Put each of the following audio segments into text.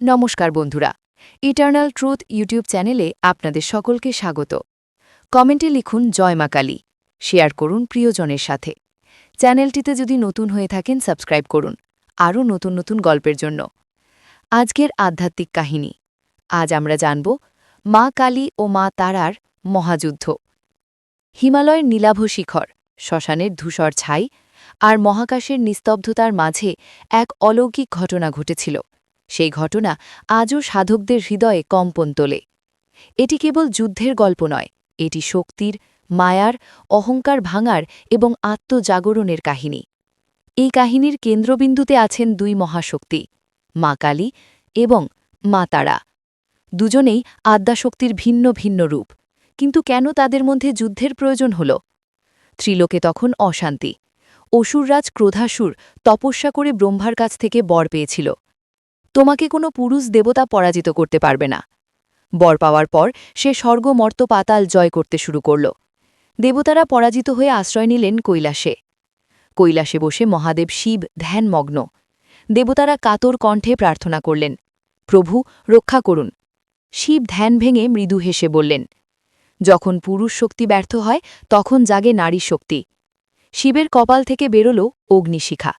নমস্কার বন্ধুরা, eternal truth YouTube চ্যানেলে আপনাদের সকলকে স্বাগত। কমেন্টে লিখুন জয় মা কালী, শেয়ার করুন প্রিয়জনের সাথে। চ্যানেলটিতে যদি নতুন হয়ে থাকেন সাবস্ক্রাইব করুন আরও নতুন নতুন গল্পের জন্য। আজকের আধ্যাত্মিক কাহিনী। আজ আমরা জানব মা কালী ও মা তারার মহাযুদ্ধ। হিমালয়ের নীলাভ শিখর, শ্মশানের ধূসর ছাই আর মহাকাশের নিস্তব্ধতার মাঝে এক অলৌকিক ঘটনা ঘটেছিল। সেই ঘটনা আজও সাধকদের হৃদয়ে কম্পন তোলে। এটি কেবল যুদ্ধের গল্প নয়, এটি শক্তির, মায়ার, অহংকার ভাঙার এবং আত্মজাগরণের কাহিনী। এই কাহিনীর কেন্দ্রবিন্দুতে আছেন দুই মহাশক্তি, মা কালী এবং মা তারা। দুজনেই আদ্যাশক্তির ভিন্ন ভিন্ন রূপ, কিন্তু কেন তাদের মধ্যে যুদ্ধের প্রয়োজন হল? ত্রিলোকে তখন অশান্তি। অসুররাজ ক্রোধাসুর তপস্যা করে ব্রহ্মার কাছ থেকে বর পেয়েছিল, তোমাকে কোনো পুরুষ দেবতা পরাজিত করতে পারবে না। বর পাওয়ার পর সে স্বর্গ মর্ত পাতাল জয় করতে শুরু করল। দেবতারা পরাজিত হয়ে আশ্রয় নিলেন কৈলাসে। কৈলাসে বসে মহাদেব শিব ধ্যানমগ্ন। দেবতারা কাতর কণ্ঠে প্রার্থনা করলেন, প্রভু রক্ষা করুন। শিব ধ্যান ভেঙে মৃদু হেসে বললেন, যখন পুরুষ শক্তি ব্যর্থ হয় তখন জাগে নারী শক্তি। শিবের কপাল থেকে বেরোল অগ্নিশিখা।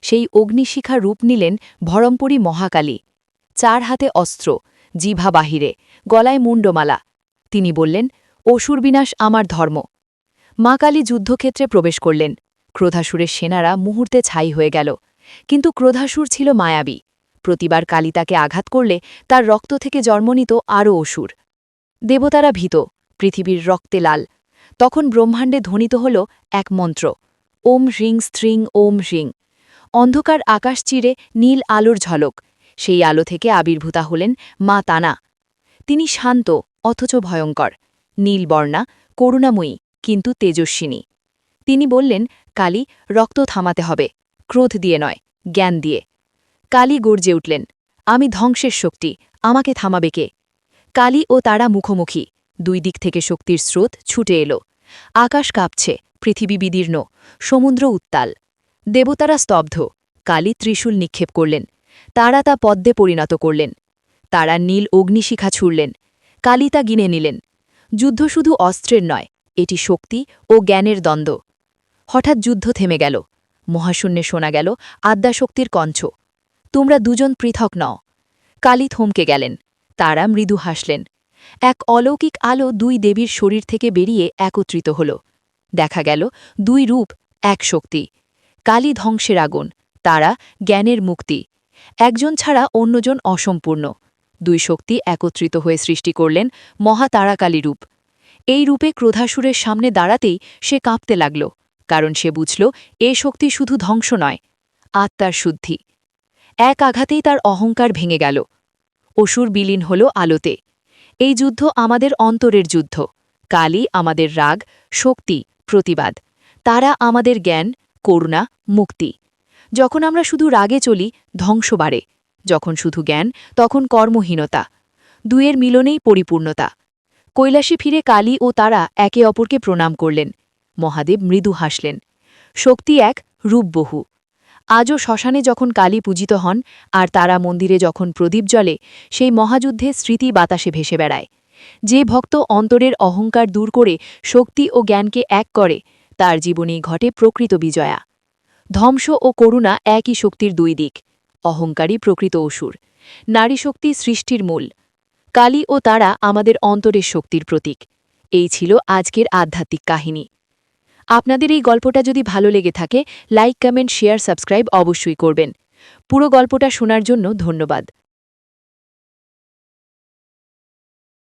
সেই অগ্নিশিখা রূপ নিলেন ভরমপুরী মহাকালী। 4 হাতে অস্ত্র, জিভা বাহিরে, গলায় মুন্ডমালা। তিনি বললেন, অসুর বিনাশ আমার ধর্ম। মা কালী যুদ্ধক্ষেত্রে প্রবেশ করলেন। ক্রোধাসুরের সেনারা মুহূর্তে ছাই হয়ে গেল। কিন্তু ক্রোধাসুর ছিল মায়াবী। প্রতিবার কালী তাকে আঘাত করলে তার রক্ত থেকে জন্ম নিত আরও অসুর। দেবতারা ভীত, পৃথিবীর রক্তে লাল। তখন ব্রহ্মাণ্ডে ধ্বনিত হল এক মন্ত্র, ওম হ্রিং স্ত্রিং ওম হ্রিং। অন্ধকার আকাশ চিরে নীল আলোর ঝলক। সেই আলো থেকে আবির্ভূতা হলেন মা তানা। তিনি শান্ত অথচ ভয়ঙ্কর, নীলবর্ণা, করুণাময়ী কিন্তু তেজস্বিনী। তিনি বললেন, কালী, রক্ত থামাতে হবে, ক্রোধ দিয়ে নয়, জ্ঞান দিয়ে। কালী গর্জে উঠলেন, আমি ধ্বংসের শক্তি, আমাকে থামাবে কে? কালী ও তারা মুখোমুখি। 2 দিক থেকে শক্তির স্রোত ছুটে এলো। আকাশ কাঁপছে, পৃথিবী বিদীর্ণ, সমুদ্র উত্তাল। দেবতারা স্তব্ধ। কালী ত্রিশূল নিক্ষেপ করলেন। তারা তা পদ্মে পরিণত করলেন। তারা নীল অগ্নিশিখা ছুড়লেন। কালী তা গিনে নিলেন। যুদ্ধ শুধু অস্ত্রের নয়, এটি শক্তি ও জ্ঞানের দ্বন্দ্ব। হঠাৎ যুদ্ধ থেমে গেল। মহাশূন্যে শোনা গেল আদ্যাশক্তির কণ্ঠ, তোমরা দুজন পৃথক নও। কালী থমকে গেলেন। তারা মৃদু হাসলেন। এক অলৌকিক আলো 2 দেবীর শরীর থেকে বেরিয়ে একত্রিত হল। দেখা গেল 2 রূপ, এক শক্তি। কালী ধ্বংসের আগুন, তারা জ্ঞানের মুক্তি। একজন ছাড়া অন্যজন অসম্পূর্ণ। 2 শক্তি একত্রিত হয়ে সৃষ্টি করলেন মহাতারাকালী রূপ। এই রূপে ক্রোধাসুরের সামনে দাঁড়াতেই সে কাঁপতে লাগল, কারণ সে বুঝল এ শক্তি শুধু ধ্বংস নয়, আত্মার শুদ্ধি। এক আঘাতেই তার অহংকার ভেঙে গেল। অসুর বিলীন হল আলোতে। এই যুদ্ধ আমাদের অন্তরের যুদ্ধ। কালী আমাদের রাগ, শক্তি, প্রতিবাদ। তারা আমাদের জ্ঞান, করুণা, মুক্তি। যখন আমরা শুধু রাগে চলি, ধ্বংস বাড়ে। যখন শুধু জ্ঞান, তখন কর্মহীনতা। 2 মিলনেই পরিপূর্ণতা। কৈলাসে ফিরে কালী ও তারা একে অপরকে প্রণাম করলেন। মহাদেব মৃদু হাসলেন। শক্তি এক, রূপ বহু। আজও শ্মশানে যখন কালী পূজিত হন আর তারা মন্দিরে যখন প্রদীপ জ্বলে, সেই মহাযুদ্ধে স্মৃতি বাতাসে ভেসে বেড়ায়। যে ভক্ত অন্তরের অহংকার দূর করে শক্তি ও জ্ঞানকে এক করে, তার জীবনেই ঘটে প্রকৃত বিজয়া। ধ্বংস ও করুণা একই শক্তির 2 দিক। অহংকারী প্রকৃত অসুর, নারী শক্তি সৃষ্টির মূল। কালী ও তারা আমাদের অন্তরের শক্তির প্রতীক। এই ছিল আজকের আধ্যাত্মিক কাহিনী। আপনাদের এই গল্পটা যদি ভালো লেগে থাকে, লাইক, কমেন্ট, শেয়ার, সাবস্ক্রাইব অবশ্যই করবেন। পুরো গল্পটা শোনার জন্য ধন্যবাদ।